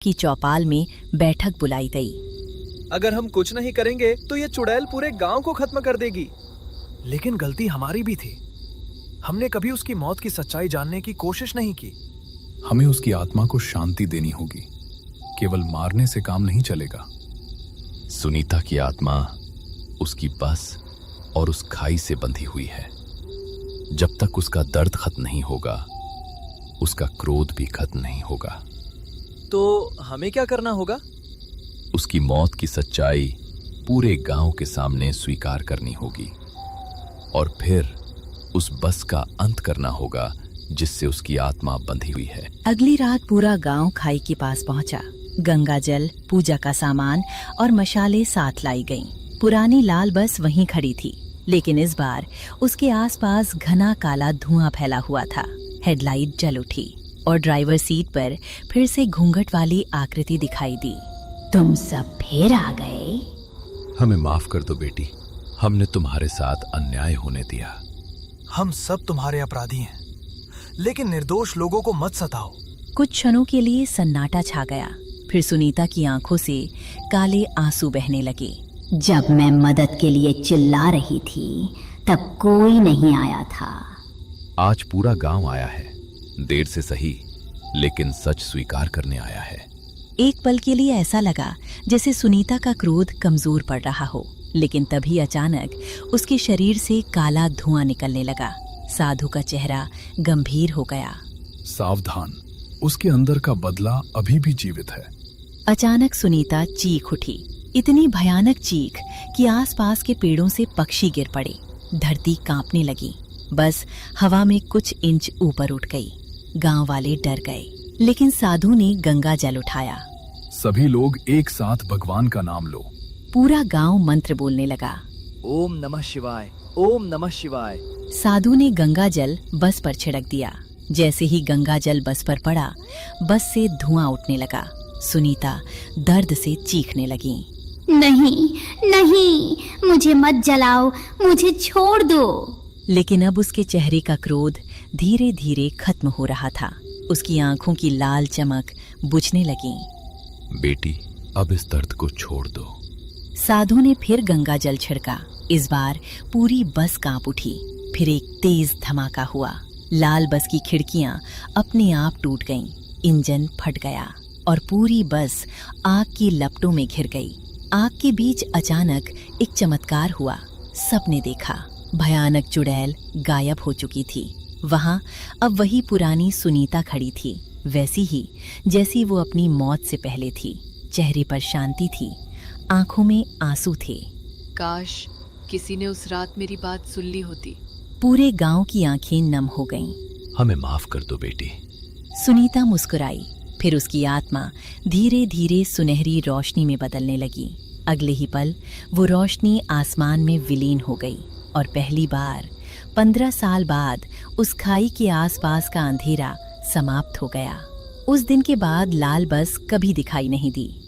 की चौपाल में बैठक बुलाई गई। अगर हम कुछ नहीं करेंगे तो ये चुड़ैल पूरे गांव को खत्म कर देगी। लेकिन गलती हमारी भी थी। हमने कभी उसकी मौत की सच्चाई जानने की कोशिश नहीं की। हमें उसकी आत्मा को शांति देनी होगी। केवल मारने से काम नहीं चलेगा। सुनीता की आत्मा उसकी बस और उस खाई से बंधी हुई है। जब तक उसका दर्द खत्म नहीं होगा, उसका क्रोध भी खत्म नहीं होगा। तो हमें क्या करना होगा? उसकी मौत की सच्चाई पूरे गांव के सामने स्वीकार करनी होगी और फिर उस बस का अंत करना होगा जिससे उसकी आत्मा बंधी हुई है। अगली रात पूरा गांव खाई के पास पहुंचा। गंगा जल, पूजा का सामान और मशाले साथ लाई गईं। पुरानी लाल बस वहीं खड़ी थी, लेकिन इस बार उसके आसपास घना काला धुआं फैला हुआ था। हेडलाइट जल उठी और ड्राइवर सीट पर फिर से घूंघट वाली आकृति दिखाई दी। तुम सब फिर आ गए? हमें माफ कर दो बेटी, हमने तुम्हारे साथ अन्याय होने दिया। हम सब तुम्हारे अपराधी हैं, लेकिन निर्दोष लोगों को मत सताओ। कुछ क्षणों के लिए सन्नाटा छा गया। फिर सुनीता की आंखों से काले आंसू बहने लगे। जब मैं मदद के लिए चिल्ला रही थी तब कोई नहीं आया था। आज पूरा गांव आया है, देर से सही लेकिन सच स्वीकार करने आया है। एक पल के लिए ऐसा लगा जैसे सुनीता का क्रोध कमजोर पड़ रहा हो, लेकिन तभी अचानक उसके शरीर से काला धुआं निकलने लगा। साधु का चेहरा गंभीर हो गया। सावधान, उसके अंदर का बदला अभी भी जीवित है। अचानक सुनीता चीख उठी, इतनी भयानक चीख कि आसपास के पेड़ों से पक्षी गिर पड़े। धरती कांपने लगी। बस हवा में कुछ इंच ऊपर उठ गई। गांव वाले डर गए, लेकिन साधु ने गंगा जल उठाया। सभी लोग एक साथ भगवान का नाम लो। पूरा गांव मंत्र बोलने लगा। ओम नमः शिवाय, ओम नमः शिवाय। साधु ने गंगा जल बस पर छिड़क दिया। जैसे ही गंगा जल बस पर पड़ा, बस से धुआं उठने लगा। सुनीता दर्द से चीखने लगी। नहीं नहीं, मुझे मत जलाओ, मुझे छोड़ दो। लेकिन अब उसके चेहरे का क्रोध धीरे धीरे खत्म हो रहा था। उसकी आंखों की लाल चमक बुझने लगी। बेटी, अब इस दर्द को छोड़ दो। साधु ने फिर गंगा जल छिड़का। इस बार पूरी बस कांप उठी। फिर एक तेज धमाका हुआ। लाल बस की खिड़कियां अपने आप टूट गईं। इंजन फट गया और पूरी बस आग की लपटों में घिर गई। आग के बीच अचानक एक चमत्कार हुआ। सबने देखा, भयानक चुड़ैल गायब हो चुकी थी। वहां अब वही पुरानी सुनीता खड़ी थी, वैसी ही जैसी वो अपनी मौत से पहले थी। चेहरे पर शांति थी, आंखों में आंसू थे। काश किसी ने उस रात मेरी बात सुन ली होती। पूरे गांव की आंखें नम हो गईं। हमें माफ कर दो बेटी। सुनीता मुस्कुराई। फिर उसकी आत्मा धीरे धीरे सुनहरी रोशनी में बदलने लगी। अगले ही पल वो रोशनी आसमान में विलीन हो गई और पहली बार 15 साल बाद उस खाई के आसपास का अंधेरा समाप्त हो गया। उस दिन के बाद लाल बस कभी दिखाई नहीं दी।